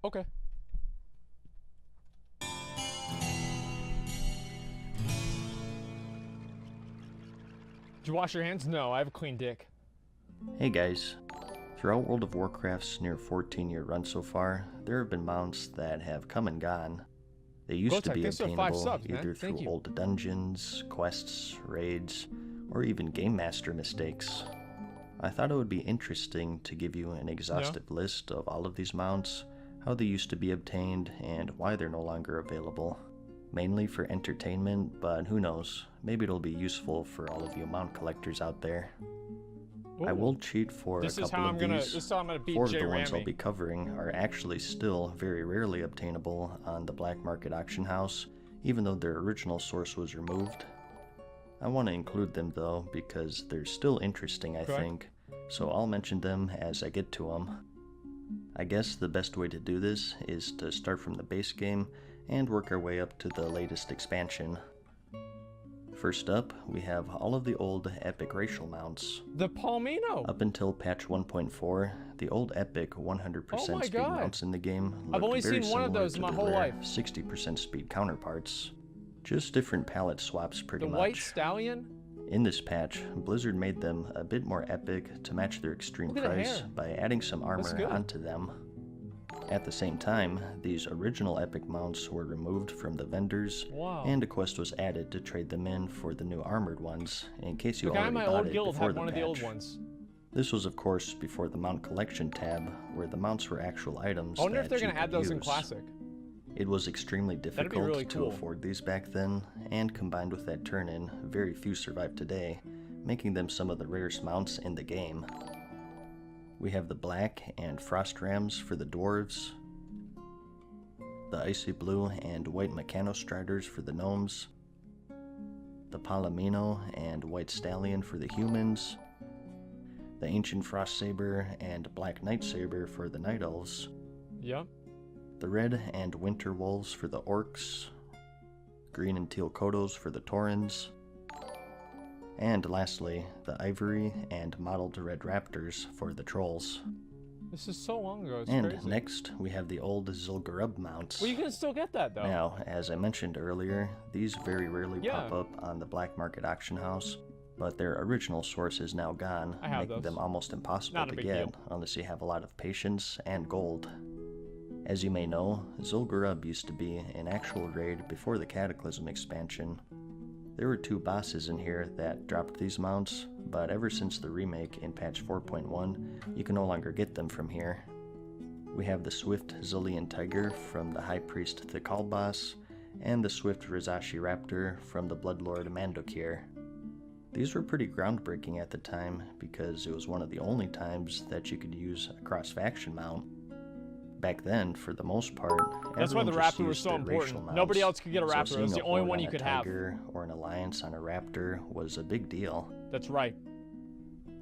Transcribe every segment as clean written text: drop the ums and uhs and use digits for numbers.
Okay. Did you wash your hands? No, I have a clean dick. Hey guys. Throughout World of Warcraft's near 14-year run so far, there have been mounts that have come and gone. They used to be obtainable either through old dungeons, quests, raids, or even Game Master mistakes. I thought it would be interesting to give you an exhaustive list of all of these mounts, how they used to be obtained, and why they're no longer available. Mainly for entertainment, but who knows, maybe it'll be useful for all of you mount collectors out there. Ooh. I will cheat for a couple of these. This is how I'm gonna beat 4 of Jay the ones Ramey. I'll be covering are actually still very rarely obtainable on the black market auction house, even though their original source was removed. I want to include them though, because they're still interesting, I think, so I'll mention them as I get to them. I guess the best way to do this is to start from the base game and work our way up to the latest expansion. First up, we have all of the old epic racial mounts. The Palmino! Up until patch 1.4, the old epic 100% speed mounts in the game looked I've only seen one of those my whole life. 60% speed counterparts. Just different palette swaps pretty much. The White Stallion? In this patch, Blizzard made them a bit more epic to match their extreme price by adding some armor onto them. At the same time, these original epic mounts were removed from the vendors, and a quest was added to trade them in for the new armored ones, in case you already bought it before the patch. This was of course before the mount collection tab, where the mounts were actual items. I wonder if they're going to add those in Classic. It was extremely difficult to afford these back then, and combined with that turn-in, very few survive today, making them some of the rarest mounts in the game. We have the black and frost rams for the dwarves, the icy blue and white mechanostriders for the gnomes, the palomino and white stallion for the humans, the ancient frost saber and black night saber for the night elves, the red and winter wolves for the orcs, green and teal kodos for the taurens, and lastly, the ivory and mottled red raptors for the trolls. This is so long ago, it's and crazy. Next, we have the old Zul'Gurub mounts. Well, you can still get that, though. Now, as I mentioned earlier, these very rarely pop up on the black market auction house, but their original source is now gone, making them almost impossible to get unless you have a lot of patience and gold. As you may know, Zul'Gurub used to be an actual raid before the Cataclysm expansion. There were 2 bosses in here that dropped these mounts, but ever since the remake in patch 4.1, you can no longer get them from here. We have the Swift Zillion Tiger from the High Priest Thikal boss, and the Swift Rizashi Raptor from the Bloodlord Mandokir. These were pretty groundbreaking at the time, because it was one of the only times that you could use a cross-faction mount. Back then, for the most part, that's why the Raptor was so important. Nobody else could get a Raptor. It was the only one you could have. Or an alliance on a Raptor was a big deal. That's right.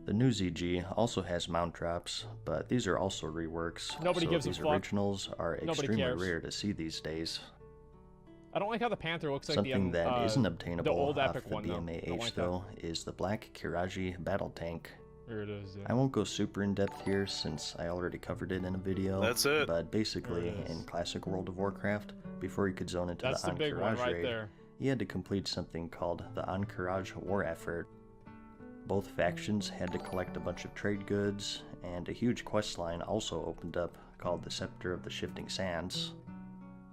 The new ZG also has mount drops, but these are also reworks. Nobody gives a fuck. These originals are extremely rare to see these days. I don't like how the Panther looks like something that isn't obtainable off the BMAH though is the black Kiraji battle tank. Here it is, I won't go super in depth here since I already covered it in a video. That's it. But basically, in classic World of Warcraft, before you could zone into the Ahn'Qiraj raid, you had to complete something called the Ahn'Qiraj War Effort. Both factions had to collect a bunch of trade goods, and a huge quest line also opened up called the Scepter of the Shifting Sands.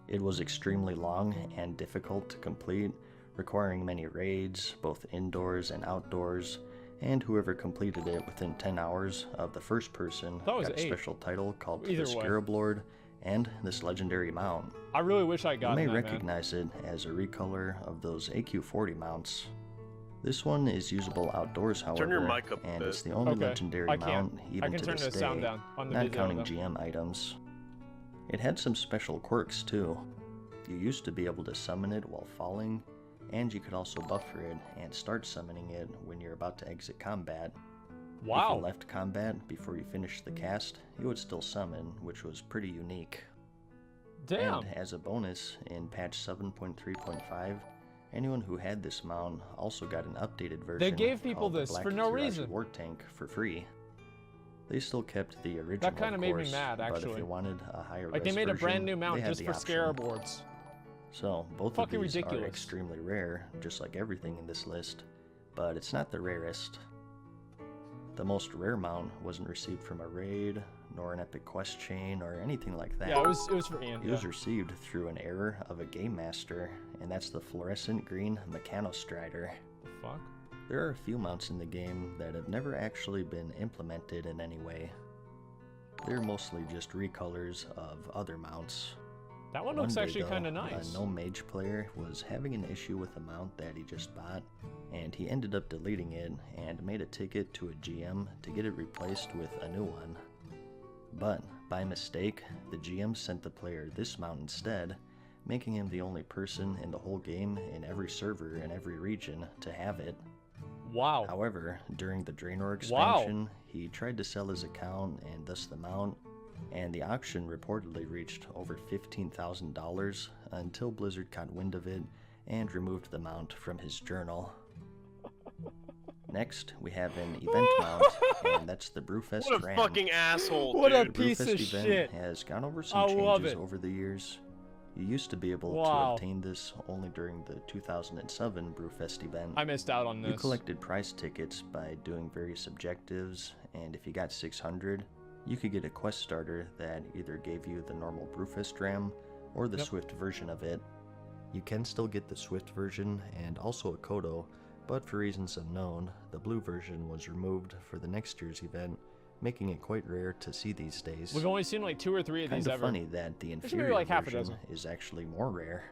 It was extremely long and difficult to complete, requiring many raids, both indoors and outdoors, and whoever completed it within 10 hours of the first person got a special title called the Scarab Lord and this legendary mount. I really wish I got that, You may recognize it as a recolor of those AQ40 mounts. This one is usable outdoors, however, Turn your mic up and it's the only legendary mount even to this day, not counting GM items. It had some special quirks too. You used to be able to summon it while falling, and you could also buffer it and start summoning it when you're about to exit combat. Wow. If you left combat before you finished the cast, you would still summon, which was pretty unique. Damn. And as a bonus, in patch 7.3.5, anyone who had this mount also got an updated version. They gave people this for no reason. War Tank for free. They still kept the original, that kind of made me mad, actually. But if you wanted a higher like, they made a brand new mount just for scare boards. So, both of these are extremely rare, just like everything in this list, but it's not the rarest. The most rare mount wasn't received from a raid, nor an epic quest chain, or anything like that. Yeah, it was for Ian. It was received through an error of a game master, and that's the fluorescent green Mechanostrider. The fuck? There are a few mounts in the game that have never actually been implemented in any way. They're mostly just recolors of other mounts. That one looks actually kind of nice. A no mage player was having an issue with a mount that he just bought, and he ended up deleting it and made a ticket to a GM to get it replaced with a new one. But, by mistake, the GM sent the player this mount instead, making him the only person in the whole game in every server in every region to have it. Wow. However, during the Draenor expansion, he tried to sell his account and thus the mount, and the auction reportedly reached over $15,000 until Blizzard caught wind of it and removed the mount from his journal. Next, we have an event mount, and that's the Brewfest What a Ram. fucking asshole, What dude. a piece of Brewfest event shit. has gone over some changes over the years. You used to be able to obtain this only during the 2007 Brewfest event. I missed out on this. You collected prize tickets by doing various objectives, and if you got 600, you could get a quest starter that either gave you the normal Brewfest Ram or the Swift version of it. You can still get the Swift version and also a Kodo, but for reasons unknown, the blue version was removed for the next year's event, making it quite rare to see these days. We've only seen like 2 or 3 of these ever. Kind of funny that the inferior like version is actually more rare.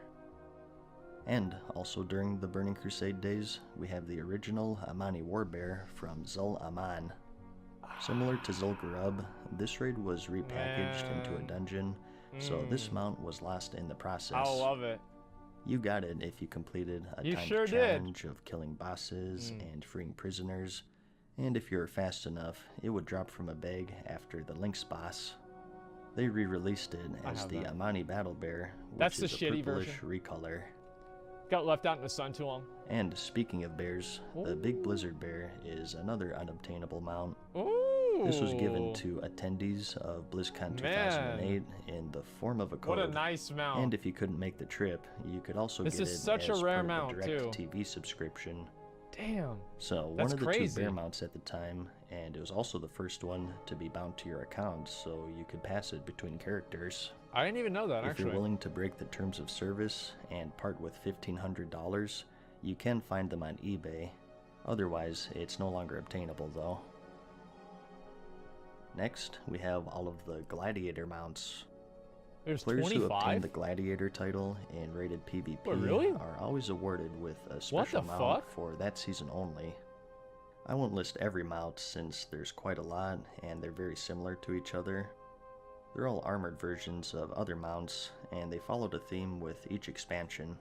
And also during the Burning Crusade days, we have the original Amani Warbear from Zul Aman. Similar to Zul'Gurub, this raid was repackaged into a dungeon, so this mount was lost in the process. I love it. You got it if you completed a timed challenge of killing bosses and freeing prisoners, and if you were fast enough, it would drop from a bag after the Lynx boss. They re-released it as the Amani Battle Bear, which is a purplish recolor. Got left out in the sun too long. And speaking of bears, the Big Blizzard Bear is another unobtainable mount. Ooh. This was given to attendees of BlizzCon 2008 in the form of a code. What a nice mount. And if you couldn't make the trip, you could also get it as such a rare part mount, of a direct TV subscription. Damn. So one of the 2 bear mounts at the time, and it was also the first one to be bound to your account, so you could pass it between characters. I didn't even know that, If you're willing to break the terms of service and part with $1,500, you can find them on eBay. Otherwise, it's no longer obtainable though. Next, we have all of the Gladiator mounts. There's Players 25? who obtain the Gladiator title in rated PvP are always awarded with a special mount for that season only. I won't list every mount since there's quite a lot and they're very similar to each other. They're all armored versions of other mounts, and they followed a theme with each expansion.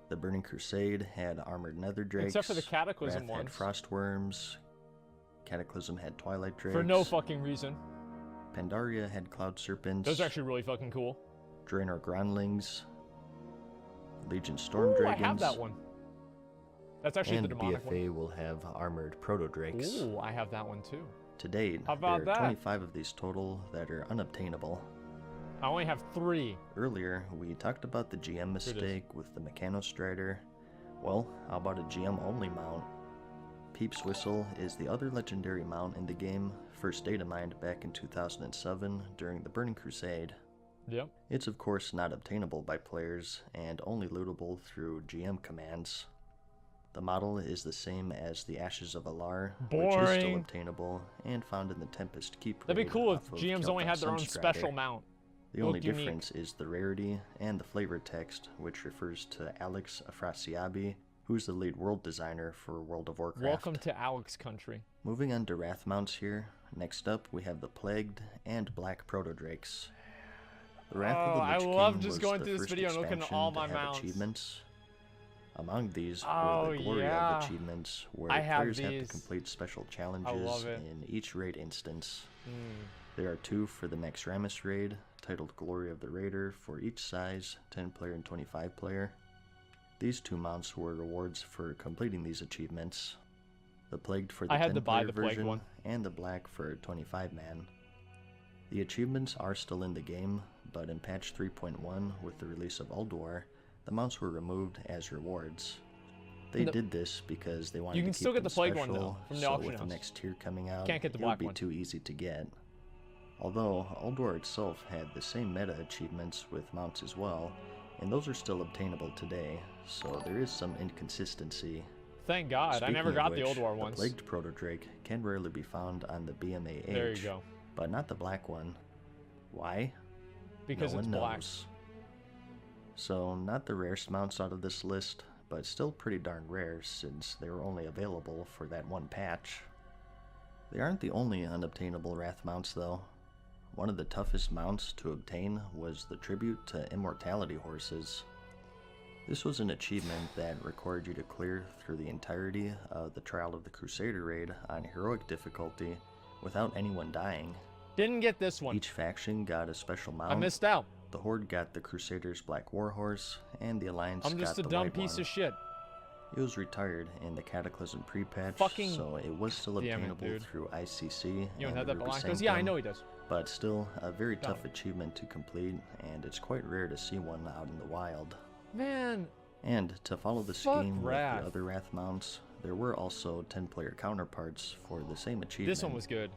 The Burning Crusade had armored nether drakes, except for the Cataclysm Wrath had frostworms, Cataclysm had twilight drakes. For no fucking reason. Pandaria had cloud serpents. Those are actually really fucking cool. Draenor Gronlings, Legion Storm Dragons. I have that one. That's actually the demonic BFA one. will have armored proto drakes. Ooh, I have that one too. To date, there are 25 of these total that are unobtainable. I only have 3. Earlier, we talked about the GM mistake with the Mechanostrider. Well, how about a GM-only mount? Peep's Whistle is the other legendary mount in the game, first data mined back in 2007 during the Burning Crusade. Yep. It's of course not obtainable by players, and only lootable through GM commands. The model is the same as the Ashes of Alar, which is still obtainable and found in the Tempest Keep. That'd be cool if GMs only had their own special mount. The only difference is the rarity and the flavor text, which refers to Alex Afrasiabi, who's the lead world designer for World of Warcraft. Welcome to Alex country. Moving on to Wrath mounts here. Next up, we have the Plagued and Black Proto-Drakes. The Wrath of the Lich King love just was going the through this first video and looking at all my expansion to have mounts. achievements. Among these were the Glory of achievements, where players have to complete special challenges in each raid instance. There are 2 for the Max Ramus raid, titled Glory of the Raider for each size, 10 player and 25 player. These 2 mounts were rewards for completing these achievements. the Plagued for the 10-player version, and the Black for 25-man. The achievements are still in the game, but in patch 3.1 with the release of Ulduar, the mounts were removed as rewards. They did this because they wanted to keep them special, so with the next tier coming out, it would be too easy to get. Although Ulduar itself had the same meta achievements with mounts as well, and those are still obtainable today, so there is some inconsistency. Thank God, I never got the Ulduar ones. The Plagued Protodrake can rarely be found on the BMAH, there you go. But not the black one. Why? Because it's black. So, not the rarest mounts out of this list, but still pretty darn rare since they were only available for that one patch. They aren't the only unobtainable Wrath mounts though. One of the toughest mounts to obtain was the Tribute to Immortality horses. This was an achievement that required you to clear through the entirety of the Trial of the Crusader raid on heroic difficulty without anyone dying. Didn't get this one. Each faction got a special mount. I missed out. The Horde got the Crusaders' Black Warhorse, and the Alliance got the white one. I'm just a dumb piece of shit. It was retired in the Cataclysm pre-patch, so it was still obtainable through ICC. You don't have that Black? Yeah, I know he does. But still, a very tough achievement to complete, and it's quite rare to see one out in the wild. Man. And to follow the scheme with the other Wrath mounts, there were also 10-player counterparts for the same achievement. This one was good.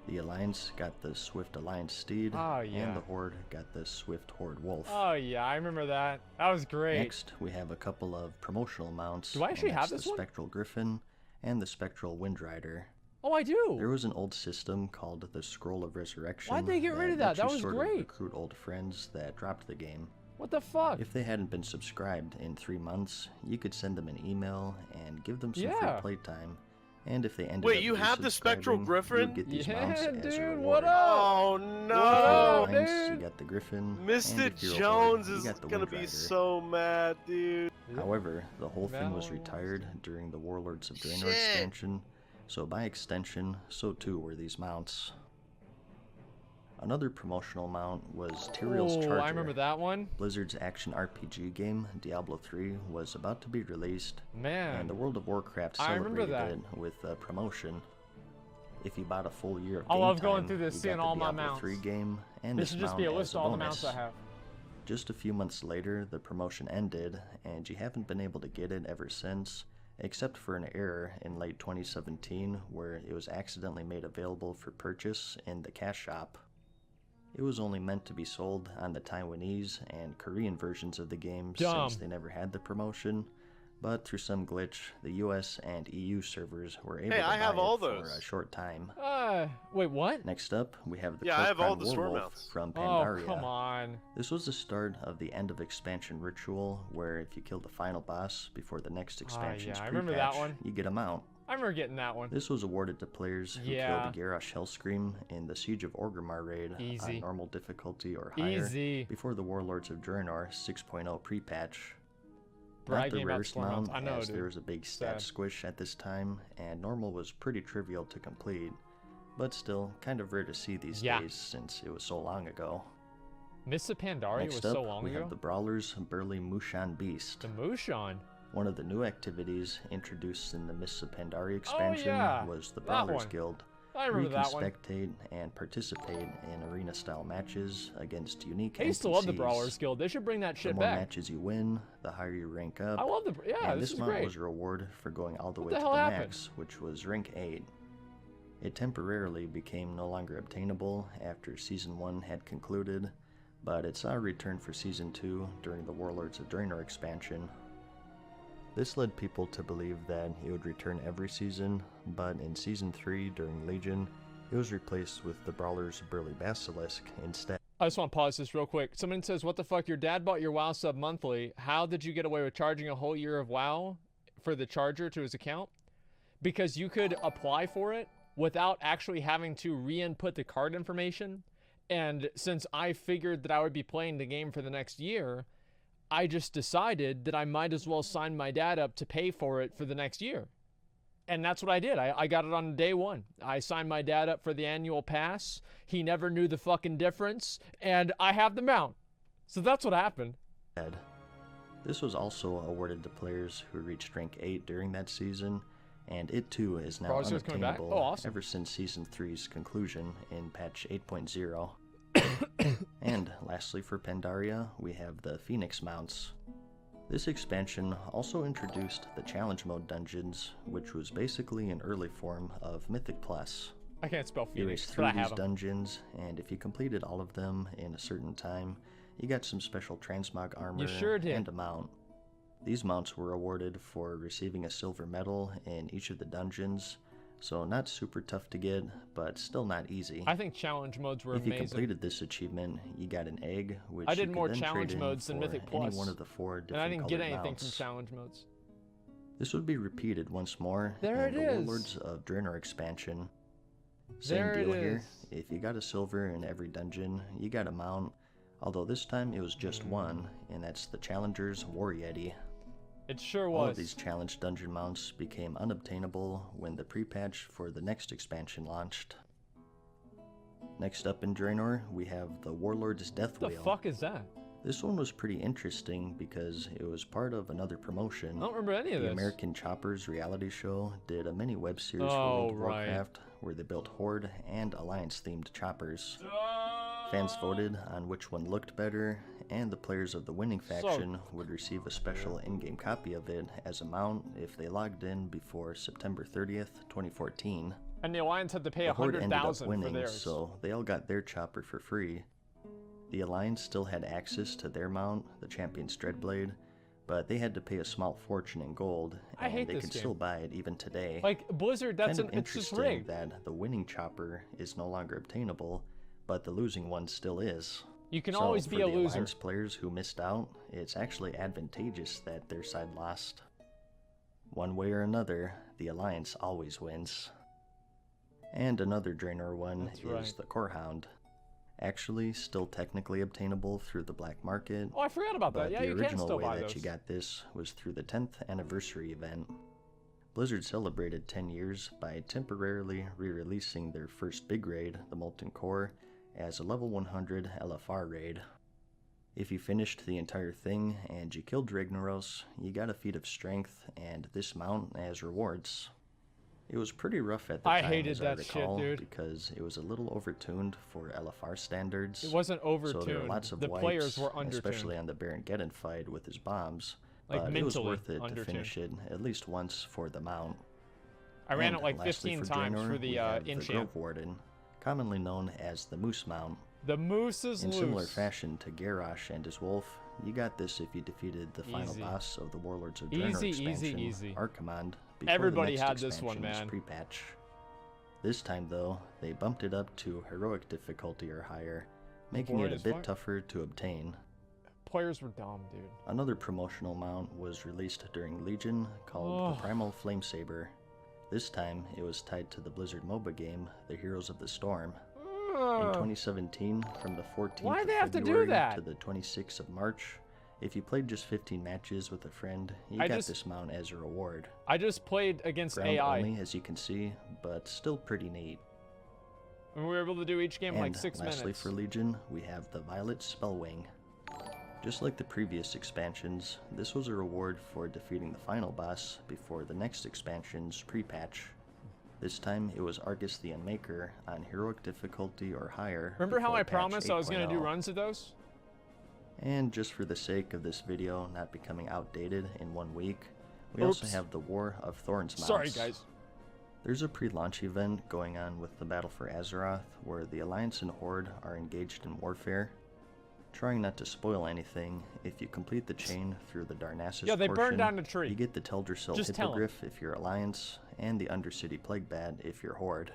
The Alliance got the Swift Alliance Steed, and the Horde got the Swift Horde Wolf. Oh yeah, I remember that. That was great. Next, we have a couple of promotional mounts. Do I actually have this one? The Spectral Griffin and the Spectral Windrider. Oh, I do. There was an old system called the Scroll of Resurrection. Why'd they get rid of that? That was great. Recruit old friends that dropped the game. What the fuck? If they hadn't been subscribed in 3 months, you could send them an email and give them some free playtime. And if they ended Wait, you have the Spectral Griffin? Get these mounts as a reward. What up? Oh no, dude! You got the Griffin. Mr. Jones is gonna be so mad, dude. However, the whole thing was retired during the Warlords of Draenor expansion, so by extension, so too were these mounts. Another promotional mount was Tyrael's Charger. I remember that one. Blizzard's action RPG game, Diablo 3, was about to be released. Man. And the World of Warcraft celebrated it with a promotion. If you bought a full year of game I love time, going through this, seeing all my mounts. 3 game, and this should just be a list of all the mounts I have. Just a few months later, the promotion ended, and you haven't been able to get it ever since, except for an error in late 2017 where it was accidentally made available for purchase in the cash shop. It was only meant to be sold on the Taiwanese and Korean versions of the game since they never had the promotion, but through some glitch, the US and EU servers were able to buy it for a short time. Wait, what? Next up, we have the I have all the Warwolf from Pandaria. Oh, come on. This was the start of the end of expansion ritual, where if you kill the final boss before the next expansion's pre-patch, you get a mount. I remember getting that one. This was awarded to players who killed Garrosh Hellscream in the Siege of Orgrimmar raid on normal difficulty or higher before the Warlords of Draenor 6.0 pre-patch. Not the rarest mount, as there was a big stat squish at this time, and normal was pretty trivial to complete, but still kind of rare to see these days since it was so long ago. Mists of Pandaria was so long ago? Next up, we have the Brawler's Burly Mushan Beast. The Mushan? One of the new activities introduced in the Mists of Pandaria expansion was the Brawlers Guild, where you can spectate and participate in arena-style matches against unique NPCs. I used to love the Brawlers Guild. They should bring that shit back. The more matches you win, the higher you rank up. I love the and this is great. This was a reward for going all the way to the max, which was rank 8. It temporarily became no longer obtainable after Season 1 had concluded, but it saw a return for Season 2 during the Warlords of Draenor expansion. This led people to believe that it would return every season, but in Season 3 during Legion, it was replaced with the Brawler's Burly Basilisk instead. I just want to pause this real quick. Someone says, what the fuck, your dad bought your WoW sub monthly. How did you get away with charging a whole year of WoW for the charger to his account? Because you could apply for it without actually having to re-input the card information. And since I figured that I would be playing the game for the next year, I just decided that I might as well sign my dad up to pay for it for the next year. And that's what I did. I got it on day 1. I signed my dad up for the annual pass. He never knew the fucking difference. And I have the mount. So that's what happened. This was also awarded to players who reached rank 8 during that season, and it too is now unobtainable ever since Season 3's conclusion in patch 8.0. And lastly for Pandaria, we have the Phoenix mounts. This expansion also introduced the challenge mode dungeons, which was basically an early form of Mythic Plus. I can't spell Phoenix, you raced through these dungeons, and if you completed all of them in a certain time, you got some special transmog armor and a mount. These mounts were awarded for receiving a silver medal in each of the dungeons, so not super tough to get, but still not easy. I think challenge modes were amazing. If you completed this achievement, you got an egg, which I did you more could then challenge trade modes than Mythic Plus, any one of the 4 different and I didn't get anything mounts. from challenge modes. This would be repeated once more in the Warlords of Draenor expansion. Same deal here. If you got a silver in every dungeon, you got a mount, although this time it was just one, and that's the Challenger's War Yeti. It sure was. All of these challenge dungeon mounts became unobtainable when the pre-patch for the next expansion launched. Next up in Draenor, we have the Warlord's Death Wheel. What the fuck is that? This one was pretty interesting because it was part of another promotion. I don't remember any of this. The American Choppers reality show did a mini web series for World of Warcraft where they built Horde and Alliance themed choppers. Fans voted on which one looked better, and the players of the winning faction would receive a special in-game copy of it as a mount if they logged in before September 30th, 2014. And the Alliance had to pay $100,000 for theirs. So they all got their chopper for free. The Alliance still had access to their mount, the Champion's Dreadblade, but they had to pay a small fortune in gold, and they can still buy it even today. Like Blizzard, that's kind of interesting rigged. That the winning chopper is no longer obtainable, but the losing one still is. You can always be a loser. For the Alliance players who missed out, it's actually advantageous that their side lost. One way or another, the Alliance always wins. And another Draenor one is the Corehound. Actually, still technically obtainable through the black market. Oh, I forgot about that. Yeah, you can still buy those. The original way that you got this was through the 10th anniversary event. Blizzard celebrated 10 years by temporarily re-releasing their first big raid, the Molten Core, as a level 100 LFR raid. If you finished the entire thing and you killed Ragnaros, you got a feat of strength and this mount as rewards. It was pretty rough at the time, hated that shit, dude, because it was a little overtuned for LFR standards. It wasn't overtuned. So there were lots of the wipes, players were undertuned. Especially on the Baron Geddon fight with his bombs. Like but it was worth it undertuned. To finish it at least once for the mount. I ran it like 15 times for the the Grove Warden, commonly known as the Moose Mount. The Moose is In loose. similar fashion to Garrosh and his wolf, you got this if you defeated the final boss of the Warlords of Draenor expansion, Archimonde, before Everybody the next had this one, man. Pre-patch. This time, though, they bumped it up to heroic difficulty or higher, making it a bit tougher to obtain. Players were dumb, dude. Another promotional mount was released during Legion called the Primal Flamesaber. This time, it was tied to the Blizzard MOBA game, The Heroes of the Storm. In 2017, from the 14th of February to the 26th of March, if you played just 15 matches with a friend, you got this mount as a reward. I just played against Ground AI. only, as you can see, but still pretty neat. And we were able to do each game in like 6 minutes. Lastly for Legion, we have the Violet Spellwing. Just like the previous expansions, this was a reward for defeating the final boss before the next expansion's pre-patch. This time, it was Argus the Unmaker on heroic difficulty or higher. Remember how I promised I was going to do runs of those? And just for the sake of this video not becoming outdated in 1 week, we also have the War of Thorns mounts. Sorry, guys. There's a pre-launch event going on with the Battle for Azeroth, where the Alliance and Horde are engaged in warfare. Trying not to spoil anything, if you complete the chain through the Darnassus they portion, burned down a tree. You get the Teldrassil Hippogriff if you're Alliance, and the Undercity Plague Bat if you're Horde.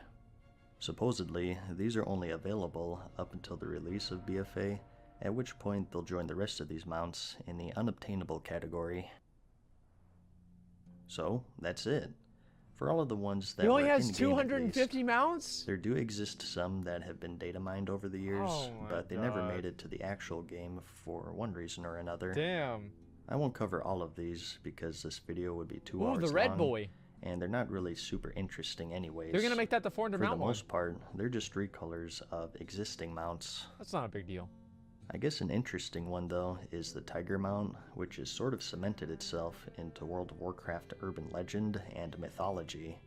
Supposedly, these are only available up until the release of BFA, at which point they'll join the rest of these mounts in the Unobtainable category. So, that's it. For all of the ones that he only has 250 mounts? There do exist some that have been data mined over the years, but they never made it to the actual game for one reason or another. Damn. I won't cover all of these because this video would be 2 hours long. The Red Boy. And they're not really super interesting anyways. They're going to make that the 400 mount one. For the most part, they're just recolors of existing mounts. That's not a big deal. I guess an interesting one, though, is the Tiger Mount, which has sort of cemented itself into World of Warcraft urban legend and mythology.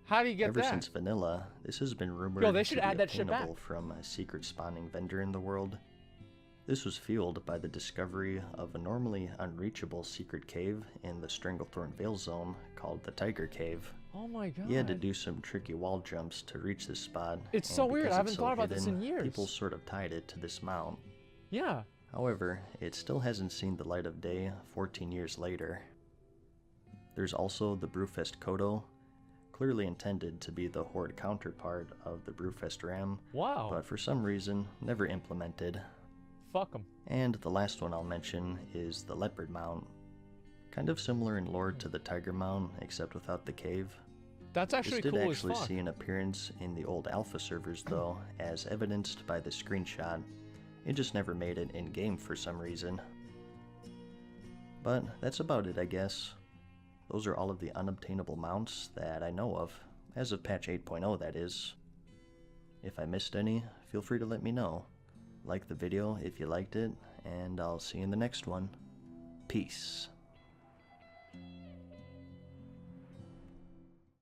How do you get Ever that? since vanilla, this has been rumored Yo, they should to be add that shit back. obtainable from a secret spawning vendor in the world. This was fueled by the discovery of a normally unreachable secret cave in the Stranglethorn Vale zone called the Tiger Cave. Oh my god. You had to do some tricky wall jumps to reach this spot. It's so weird, I haven't thought about this in years. People sort of tied it to this mount. Yeah. However, it still hasn't seen the light of day 14 years later. There's also the Brewfest Kodo, clearly intended to be the Horde counterpart of the Brewfest Ram. Wow. But for some reason, never implemented. Fuck them. And the last one I'll mention is the Leopard Mount. Kind of similar in lore to the Tiger Mount, except without the cave. That's actually cool as fuck. This did actually see an appearance in the old alpha servers though, as evidenced by the screenshot. It just never made it in-game for some reason. But that's about it, I guess. Those are all of the unobtainable mounts that I know of, as of patch 8.0 that is. If I missed any, feel free to let me know. Like the video if you liked it, and I'll see you in the next one. Peace.